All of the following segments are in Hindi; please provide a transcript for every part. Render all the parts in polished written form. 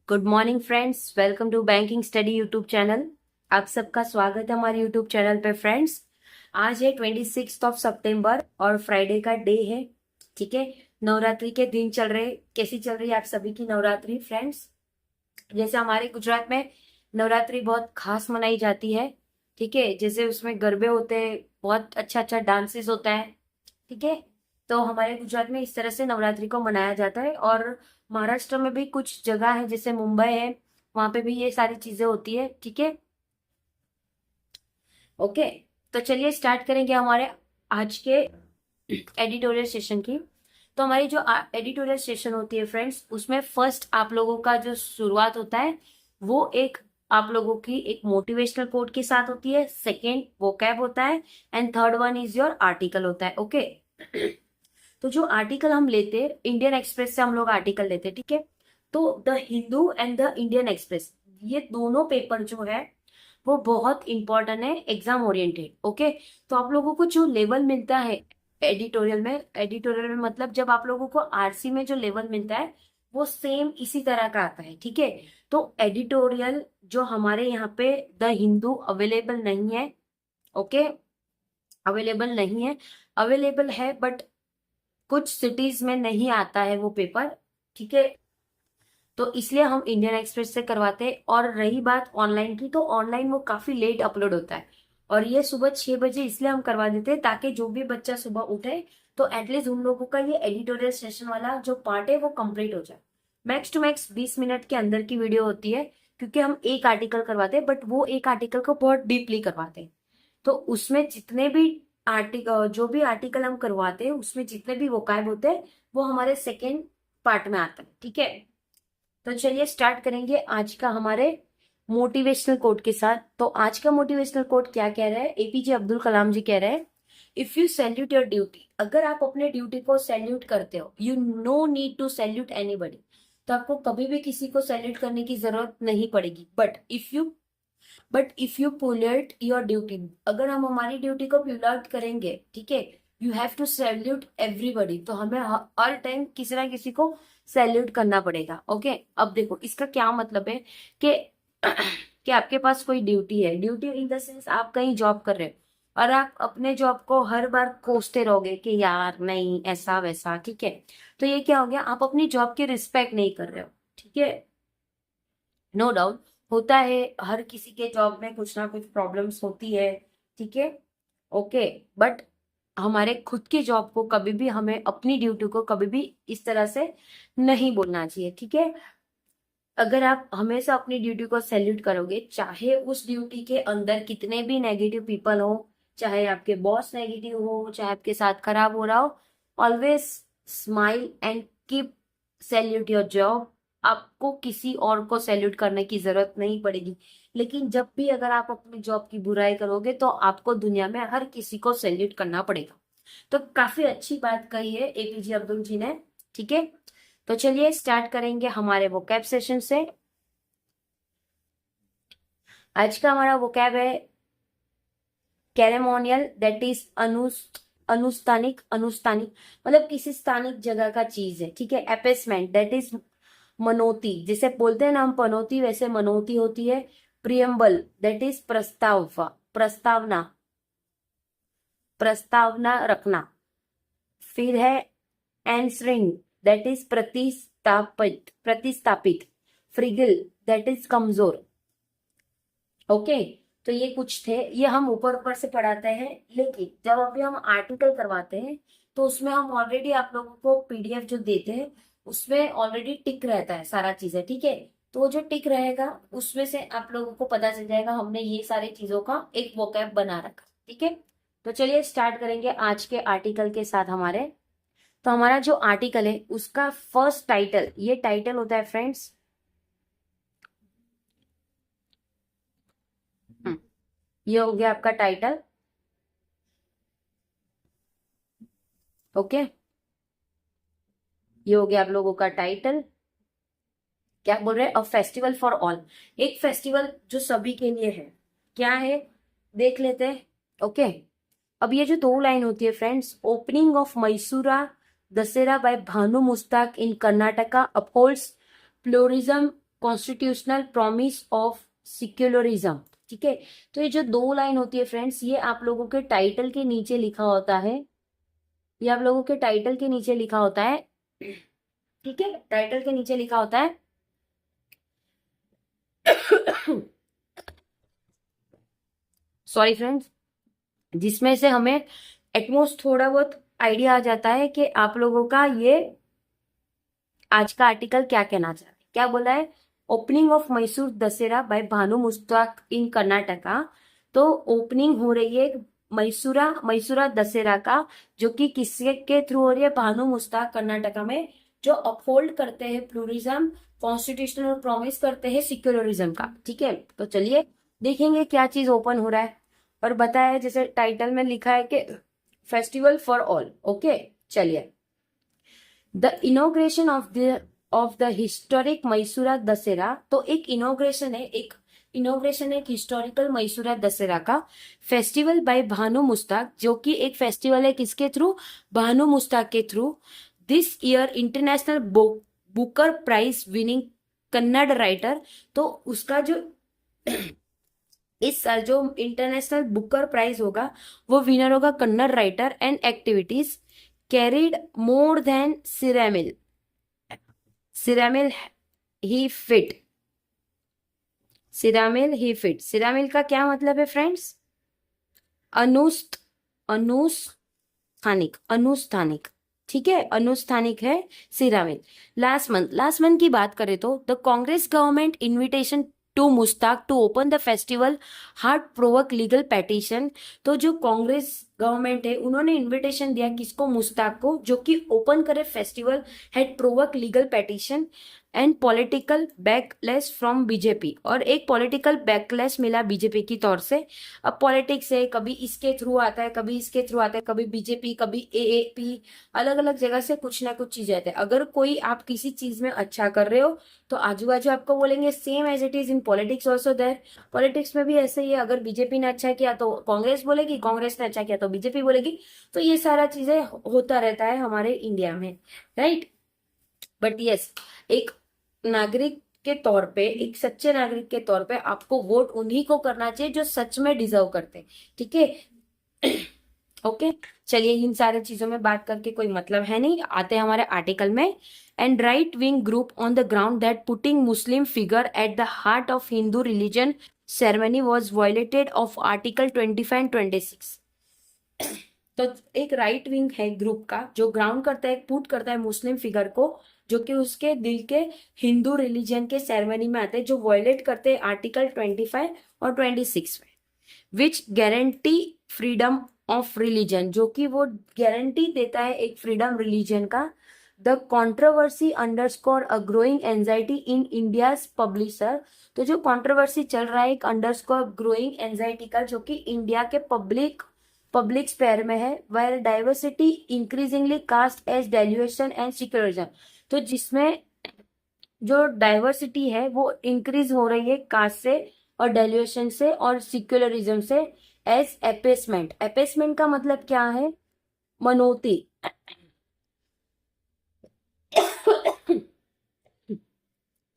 Good morning friends, welcome to banking study YouTube channel. आप सबका स्वागत है हमारे यूट्यूब चैनल पे फ्रेंड्स। आज है 26 सितंबर और फ्राइडे का डे है। ठीक है, नवरात्रि के दिन चल रहे। कैसी चल रही है आप सभी की नवरात्रि फ्रेंड्स? जैसे हमारे गुजरात में नवरात्रि बहुत खास मनाई जाती है। ठीक है, जैसे उसमें गरबे होते हैं, बहुत अच्छा अच्छा डांसेस होता है। ठीक है, तो हमारे गुजरात में इस तरह से नवरात्रि को मनाया जाता है। और महाराष्ट्र में भी कुछ जगह है, जैसे मुंबई है, वहां पे भी ये सारी चीजें होती है। ठीक है, ओके। तो चलिए स्टार्ट करेंगे हमारे आज के एडिटोरियल सेशन की। तो हमारी जो एडिटोरियल सेशन होती है फ्रेंड्स, उसमें फर्स्ट आप लोगों का जो शुरुआत होता है वो एक आप लोगों की एक मोटिवेशनल कोट के साथ होती है। सेकेंड वोकैब होता है and third one is your article होता है। ओके तो जो आर्टिकल हम लेते हैं, इंडियन एक्सप्रेस से हम लोग आर्टिकल लेते हैं। ठीक है, तो the Hindu and the Indian express, ये दोनों पेपर जो है वो बहुत इंपॉर्टेंट है, एग्जाम ओरिएंटेड। ओके, तो आप लोगों को जो लेवल मिलता है एडिटोरियल में मतलब जब आप लोगों को आरसी में जो लेवल मिलता है वो सेम इसी तरह का आता है। ठीक है, तो एडिटोरियल जो हमारे यहाँ पे द हिंदू अवेलेबल नहीं है। ओके, अवेलेबल नहीं है, अवेलेबल है बट कुछ सिटीज में नहीं आता है वो पेपर। ठीक है, तो इसलिए हम इंडियन एक्सप्रेस से करवाते हैं। और रही बात ऑनलाइन की, तो ऑनलाइन वो काफी लेट अपलोड होता है और ये सुबह 6 बजे इसलिए हम करवा देते हैं ताकि जो भी बच्चा सुबह उठे तो एटलीस्ट उन लोगों का ये एडिटोरियल सेशन वाला जो पार्ट है वो कंप्लीट हो जाए। मैक्स टू मैक्स 20 मिनट के अंदर की वीडियो होती है, क्योंकि हम एक आर्टिकल करवाते हैं बट वो एक आर्टिकल को बहुत डीपली करवाते हैं। तो उसमें जितने भी आर्टिकल जो भी आर्टिकल हम करवाते हैं उसमें जितने भी वोकैब होते हैं वो हमारे सेकेंड पार्ट में आता है। ठीक है, तो चलिए स्टार्ट करेंगे आज का हमारे मोटिवेशनल कोट के साथ। तो आज का मोटिवेशनल कोट क्या कह रहा है? एपीजे अब्दुल कलाम जी कह रहे हैं, if you salute your duty, अगर आप अपने ड्यूटी को सैल्यूट करते हो, you no need to salute anybody, तो आपको कभी भी किसी को सैल्यूट करने की जरूरत नहीं पड़ेगी। But if you pollute your duty, अगर हम हमारी ड्यूटी को पुलट करेंगे, ठीक है, you have to salute everybody, तो हमें हर टाइम किसी ना किसी को सैल्यूट करना पड़ेगा। ओके, अब देखो इसका क्या मतलब है कि कि आपके पास कोई ड्यूटी है, ड्यूटी इन द सेंस आप कहीं जॉब कर रहे हो और आप अपने जॉब को हर बार कोसते रहोगे कि यार नहीं ऐसा वैसा। ठीक है, तो ये क्या हो गया, आप अपनी जॉब की रिस्पेक्ट नहीं कर रहे हो। ठीक है, नो डाउट होता है, हर किसी के जॉब में कुछ ना कुछ प्रॉब्लम्स होती है। ठीक है, ओके, बट हमारे खुद की जॉब को कभी भी, हमें अपनी ड्यूटी को कभी भी इस तरह से नहीं बोलना चाहिए। ठीक है, अगर आप हमेशा अपनी ड्यूटी को सैल्यूट करोगे, चाहे उस ड्यूटी के अंदर कितने भी नेगेटिव पीपल हो, चाहे आपके बॉस नेगेटिव हो, चाहे आपके साथ खराब हो रहा हो, always smile and keep salute your job. आपको किसी और को सैल्यूट करने की जरूरत नहीं पड़ेगी। लेकिन जब भी अगर आप अपनी जॉब की बुराई करोगे तो आपको दुनिया में हर किसी को सैल्यूट करना पड़ेगा। तो काफी अच्छी बात कही है एपीजे अब्दुल जी ने। ठीक है, तो चलिए स्टार्ट करेंगे हमारे वोकैब सेशन से। आज का हमारा वोकैब है कैरेमोनियल, दैट इज अनुस्थानिक, अनुस्थानिक मतलब किसी स्थानिक जगह का चीज है। ठीक है, एपेसमेंट दैट इज मनोती, जिसे बोलते हैं ना हम पनौती, वैसे मनोती होती है। प्रियम्बल दैट इज प्रस्तावना, प्रस्तावना रखना। फिर है एंसरिंग दैट इज प्रतिस्थापित, प्रतिस्थापित। फ्रिगल दैट इज कमजोर। ओके, तो ये कुछ थे, ये हम ऊपर ऊपर से पढ़ाते हैं। लेकिन जब अभी हम आर्टिकल करवाते हैं तो उसमें हम ऑलरेडी आप लोगों को पीडीएफ जो देते हैं उसमें ऑलरेडी टिक रहता है सारा चीजें। ठीक है, तो वो जो टिक रहेगा उसमें से आप लोगों को पता चल जाएगा हमने ये सारी चीजों का एक वोकैब बना रखा। ठीक है, तो चलिए स्टार्ट करेंगे आज के आर्टिकल के साथ हमारे। तो हमारा जो आर्टिकल है उसका फर्स्ट टाइटल, ये टाइटल होता है फ्रेंड्स, ये हो गया आपका टाइटल। ओके, ये हो गया आप लोगों का टाइटल। क्या बोल रहे हैं? अ फेस्टिवल फॉर ऑल, एक फेस्टिवल जो सभी के लिए है। क्या है देख लेते हैं। ओके, अब ये जो दो लाइन होती है friends, opening of Mysuru Dussehra by Banu Mushtaq in Karnataka upholds pluralism constitutional promise of secularism. ठीक है, तो ये जो 2 लाइन होती है फ्रेंड्स, ये आप लोगों के टाइटल के नीचे लिखा होता है, ये आप लोगों के टाइटल के नीचे लिखा होता है। ठीक है, टाइटल के नीचे लिखा होता है। सॉरी फ्रेंड्स, जिसमें से हमें एटमोस्ट थोड़ा बहुत आइडिया आ जाता है कि आप लोगों का ये आज का आर्टिकल क्या कहना चाह रहा है। क्या बोला है? Opening of Mysore Dussehra by Banu Mushtaq in Karnataka. तो ओपनिंग हो रही है मैसूरा दशहरा का, जो कि किसके के थ्रू हो रही है? भानु मुश्ताक कर्नाटका में, जो अपहोल्ड करते हैं प्लूरिज्म, कॉन्स्टिट्यूशनल प्रॉमिस करते हैं सिक्युलरिज्म का। ठीक है, तो चलिए देखेंगे क्या चीज ओपन हो रहा है। और बताया जैसे टाइटल में लिखा है कि फेस्टिवल फॉर ऑल। ओके, चलिए। The inauguration of the historic Mysuru Dussehra. तो एक इनोग्रेशन है, एक हिस्टोरिकल मैसूरा दशहरा का फेस्टिवल बाय भानु मुश्ताक, जो कि एक फेस्टिवल है किसके थ्रू? भानु मुश्ताक के through. This year international Booker prize winning Kannada writer. तो उसका जो इस साल जो इंटरनेशनल बुकर प्राइज होगा वो विनर होगा Kannada writer. And activities carried more than ceremonial heft. Ceremonial का क्या मतलब है फ्रेंड्स? अनुस्थानिक। ठीक है, अनुस्थानिक है सिरामिल। लास्ट मंथ की बात करें तो the Congress government invitation to Mushtaq to open the festival had provoked legal petition. तो जो कांग्रेस गवर्नमेंट है उन्होंने इन्विटेशन दिया किसको? मुश्ताक को, जो कि ओपन करे festival had provoked legal petition and political backlash from BJP. और एक पॉलिटिकल बैकलैश मिला बीजेपी की तौर से। अब पॉलिटिक्स है, कभी इसके थ्रू आता है, कभी इसके थ्रू आता है, कभी बीजेपी, कभी एएपी, अलग अलग जगह से कुछ ना कुछ चीज आते हैं। अगर कोई आप किसी चीज में अच्छा कर रहे हो तो आजू बाजू आपको बोलेंगे same as it is in politics also there. Politics में भी ऐसे ही है, अगर बीजेपी ने अच्छा किया तो कांग्रेस बोलेगी, कांग्रेस ने अच्छा किया तो बीजेपी बोलेगी। तो ये सारा चीजें होता रहता है हमारे इंडिया में, राइट। बट यस, एक नागरिक के तौर पे, एक सच्चे नागरिक के तौर पे आपको वोट उन्हीं को करना चाहिए जो सच में डिजर्व करते हैं। ठीक है, ओके। चलिए, इन सारे चीजों में बात करके कोई मतलब है नहीं, आते हैं हमारे आर्टिकल में। And right wing group on the ground that putting Muslim figure eight the heart of Hindu religion ceremony was violated of article 25 and 26। तो एक राइट विंग है ग्रुप का जो ग्राउंड करता है, पुट करता है मुस्लिम फिगर को, जो कि उसके दिल के हिंदू रिलीजन के सेरेमनी में आते हैं, जो वायलेट करते हैं आर्टिकल 25 और 26 में। विच गारंटी फ्रीडम ऑफ रिलीजन, जो कि वो गारंटी देता है एक फ्रीडम रिलीजन का। The controversy underscore a growing anxiety in India's publisher. तो जो कॉन्ट्रोवर्सी चल रहा है एक अंडरस्कोर ग्रोइंग एंजाइटी का, जो कि इंडिया के पब्लिक स्पेयर में है। Where diversity increasingly cast as dilution and secularism. तो जिसमें जो डाइवर्सिटी है वो इंक्रीज हो रही है कास्ट से और डेल्यूएशन से और सिक्युलरिज्म से एज एपेसमेंट। एपेसमेंट का मतलब क्या है? मनोती।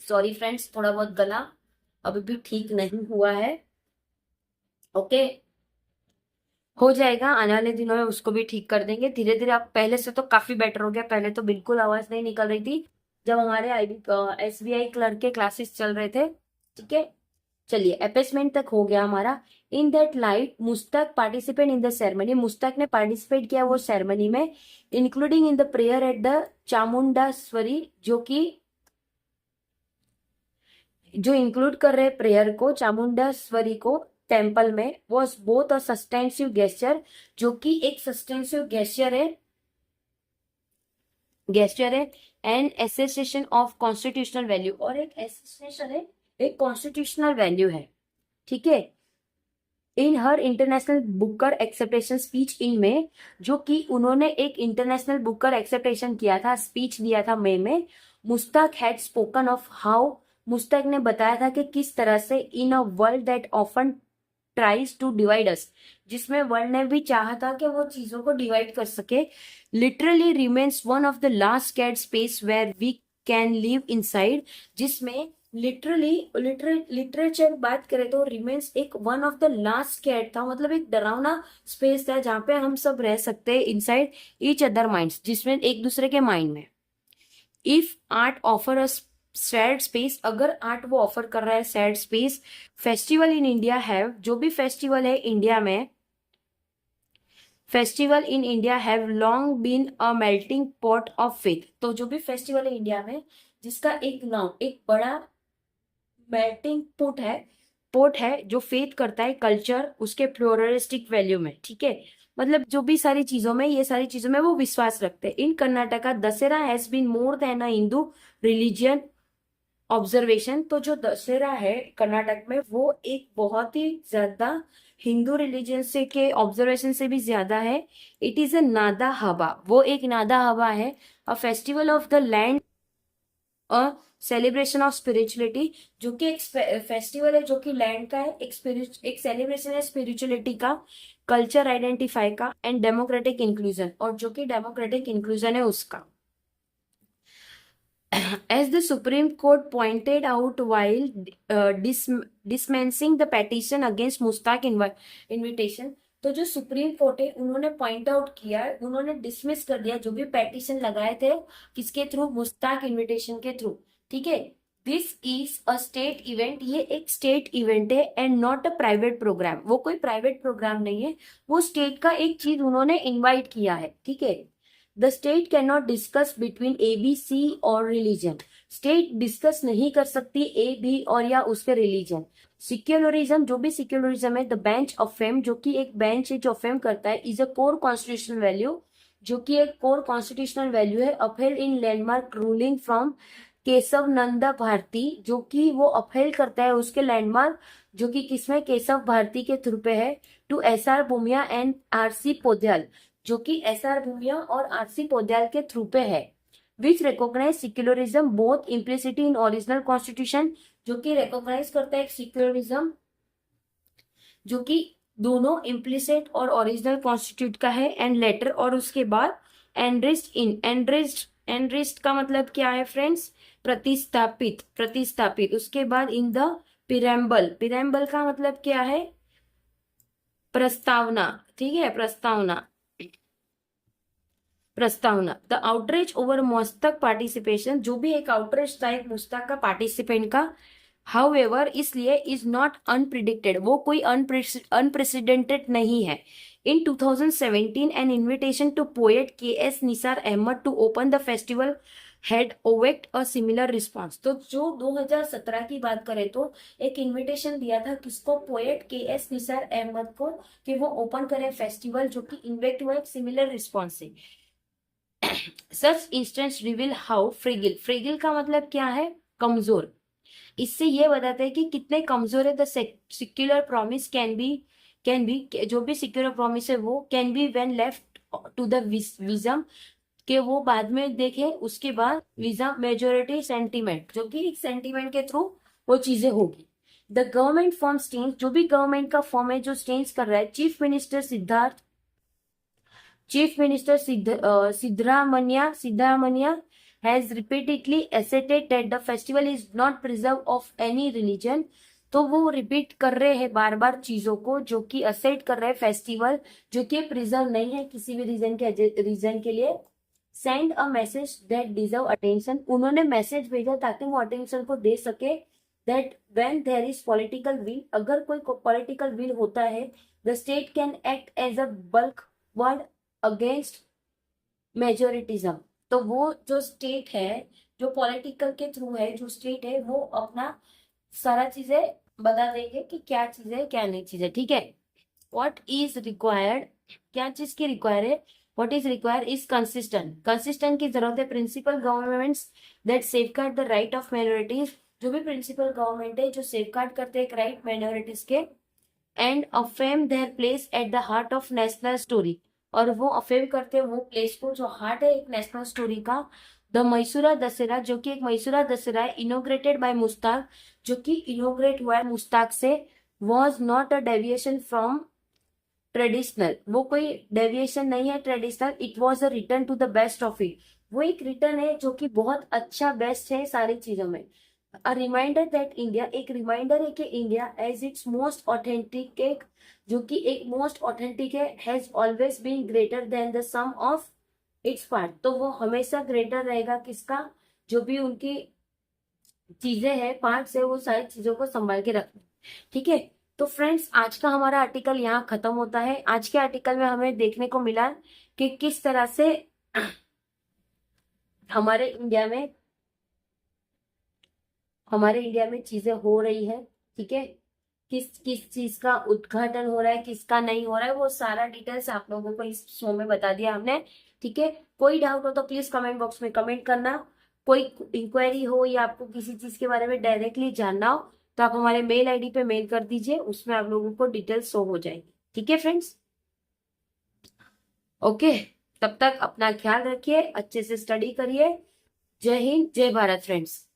सॉरी फ्रेंड्स, थोड़ा बहुत गला अभी भी ठीक नहीं हुआ है। ओके, हो जाएगा, आने वाले दिनों में उसको भी ठीक कर देंगे धीरे धीरे। आप पहले से तो काफी बेटर हो गया, पहले तो बिल्कुल आवाज नहीं निकल रही थी जब हमारे SBI क्लर्क के क्लासेस चल रहे थे। ठीक है, चलिए, अपेसमेंट तक हो गया हमारा। In that light Mushtaq participate in the ceremony. Mushtaq ने पार्टिसिपेट किया वो सेरेमनी में, including in the prayer at the Chamundeshwari, जो इंक्लूड कर रहे प्रेयर को, चामुंडास्वरी को टेम्पल में। वॉज बोथ अ सस्टेंसिव गेस्चर, जो कि एक सस्टेंसिव गेस्चर है and association of constitutional value, और एक एसेसिएशन है, एक कॉन्स्टिट्यूशनल वैल्यू है। ठीक है, in her international Booker acceptance speech in में, जो कि उन्होंने एक इंटरनेशनल बुकर एक्सेप्टेशन किया था, स्पीच दिया था मई में। Mushtaq had spoken of how, Mushtaq ने बताया था कि किस तरह से in a world that often tries to divide us, जिसमें वर्ल्ड ने भी चाहा था कि वो चीजों को डिवाइड कर सके, literally remains one of the last sacred space where we can live inside, जिसमें लिटरेचर बात करें तो रिमेन्स एक one of the last sacred था, मतलब एक डरावना स्पेस था जहाँ पे हम सब रह सकते हैं इनसाइड ईच अदर माइंड्स, जिसमें एक दूसरे के माइंड में। If art offer a sacred space, अगर आर्ट वो ऑफर कर रहा है sacred space, festival in India have, जो भी फेस्टिवल है इंडिया में, festival in India have long been a melting pot of faith, तो जो भी फेस्टिवल है इंडिया में जिसका एक नाम, एक बड़ा मेल्टिंग पोट है जो फेथ करता है कल्चर उसके प्लूरलिस्टिक वैल्यू में, ठीक है। मतलब जो भी सारी चीजों में, ये सारी चीजों में वो विश्वास रखते हैं। In Karnataka Dussehra has been more than a Hindu religion observation, तो जो दशहरा है कर्नाटक में वो एक बहुत ही ज्यादा हिंदू रिलीजन से के ऑब्जर्वेशन से भी ज्यादा है। इट इज अ नादा हवा, वो एक नादा हवा है, a festival of the land, a celebration of spirituality, जो कि एक फेस्टिवल है जो कि लैंड का है, एक सेलिब्रेशन है स्पिरिचुअलिटी का, कल्चर आइडेंटिफाई का, एंड डेमोक्रेटिक इंक्लूजन, और जो कि डेमोक्रेटिक इंक्लूजन है उसका। As the Supreme Court pointed out while dismissing the petition against Mushtaq invitation, तो जो सुप्रीम कोर्ट है उन्होंने पॉइंट आउट किया, उन्होंने डिसमिस कर दिया जो भी पेटिशन लगाए थे, किसके थ्रू, मुश्ताक इनविटेशन के थ्रू, ठीक है। This is a state event, ये एक स्टेट इवेंट है and not a private program, वो कोई प्राइवेट प्रोग्राम नहीं है, वो स्टेट का एक चीज उन्होंने इनवाइट किया है, ठीक है। The state can not discuss between A B C और रिलीजन, स्टेट डिस्कस नहीं कर सकती ए बी और या उसके रिलीजन। सिक्युलरिज्म, जो भी सिक्युलरिज्म है, द बेंच ऑफ फेम, जो कि एक बेंच है जो फेम करता है, is a core constitutional value, जो कि एक कोर कॉन्स्टिट्यूशनल वैल्यू है, upheld in landmark ruling from Kesavananda Bharati, जो कि वो अपहेल्ड करता है उसके लैंडमार्क, जो कि किसमें, केशव भारती के थ्रू पे है, to S R Bommai and R C Poudyal, जो कि एस आर भूमिया और आरसी पौद्याल के थ्रू पे है, which recognise secularism both implicitly in original constitution, जो कि रिकॉग्नाइज करता है सिक्युलरिज्म जो कि दोनों इम्प्लिसिट और ओरिजिनल कॉन्स्टिट्यूट का है, एंड लेटर, और उसके बाद एनरिस्ट का मतलब क्या है फ्रेंड्स, प्रतिस्थापित, उसके बाद इन द पिरेम्बल का मतलब क्या है, प्रस्तावना, ठीक है, प्रस्तावना। The outreach over Mushtaq participation, जो भी एक आउटरीच था एक मुश्ताक का पार्टिसिपेंट का, हाउएवर, इसलिए इज नॉट अनप्रिडिक्टेड, वो कोई अनप्रेसिडेंटेड नहीं है। In 2017 an invitation to poet K S Nisar Ahmed to open the festival had evoked a similar response, तो जो 2017 की बात करें तो एक इन्विटेशन दिया था किसको, poet K S Nisar Ahmad को, कि वो ओपन करें फेस्टिवल, जो कि इन्वेक्ट हुआ एक सिमिलर रिस्पॉन्स से। सच इंस्टेंस रिवील हाउ फ्रेगिल का मतलब क्या है, कमजोर, इससे ये बताते हैं कि कितने कमजोर है the secular promise can be, जो भी सिक्युलर प्रॉमिस है वो can be when left to the विजम, के वो बाद में देखे, उसके बाद विजम मेजोरिटी सेंटीमेंट, जो कि एक सेंटीमेंट के थ्रू वो चीजें होगी। द गवर्नमेंट फॉर्म स्टेन्स, जो भी गवर्नमेंट का फॉर्म है जो स्टेन्स कर रहा है, chief minister Siddaramaiah has repeatedly asserted that the festival is not preserve of any religion, तो वो रिपीट कर रहे हैं बार बार चीजों को, जो कि असेट कर रहे हैं फेस्टिवल जो कि प्रिजर्व नहीं है किसी भी रीजन के लिए। Send a message that deserve attention, उन्होंने मैसेज भेजा ताकि वो अटेंशन को दे सके, that when there is political will, अगर कोई पॉलिटिकल विल होता है, the state can act as a bulwark against majoritarianism, तो वो जो स्टेट है, जो पॉलिटिकल के थ्रू है, जो स्टेट है वो अपना सारा चीजें बता देंगे कि क्या चीज है क्या नहीं चीज है, ठीक है। व्हाट इज रिक्वायर्ड, क्या चीज की रिक्वायर है, what is required is consistent की जरूरत है, principle governments that safeguard the right of minorities, जो भी प्रिंसिपल गवर्नमेंट है जो सेफगार्ड करते हैं राइट माइनॉरिटीज के, and affirm their place at the heart of national story, और वो अफेम करते हैं वो प्लेस को जो हार्ट है एक नेशनल स्टोरी का। द मैसूरा दशहरा, जो कि एक मैसूरा दशहरा है, इनोग्रेटेड बाय मुश्ताक, जो कि इनोग्रेट हुआ है मुश्ताक से, was not a deviation from traditional, वो कोई डेविएशन नहीं है traditional, it was a return to the best of it, वो एक रिटर्न है जो कि बहुत अच्छा बेस्ट है सारी चीजों में। अ रिमाइंडर दैट इंडिया, एक रिमाइंडर है कि India as its most authentic, एक जो कि एक मोस्ट ऑथेंटिक है, has always been greater than the sum of its part. तो वो हमेशा ग्रेटर रहेगा किसका, जो भी उनकी चीजें हैं, पार्ट्स है, वो सारी चीजों को संभाल के रखना। ठीक है। तो फ्रेंड्स, आज का हमारा आर्टिकल यहाँ खत्म होता है। आज के आर्टिकल में हमें देखने को मिला कि किस तरह से हमारे इंडिया में हमारे इंडिया में चीजें हो रही है। ठीक है। किस किस चीज का उद्घाटन हो रहा है, किसका नहीं हो रहा है, वो सारा डिटेल्स आप लोगों को इस शो में बता दिया हमने। ठीक है। कोई डाउट हो तो प्लीज कमेंट बॉक्स में कमेंट करना। कोई इंक्वायरी हो या आपको किसी चीज के बारे में डायरेक्टली जानना हो तो आप हमारे मेल आईडी पे मेल कर दीजिए, उसमें आप लोगों को डिटेल्स शो हो जाएगी। ठीक है फ्रेंड्स। ओके। तब तक अपना ख्याल रखिए, अच्छे से स्टडी करिए। जय हिंद, जय भारत फ्रेंड्स।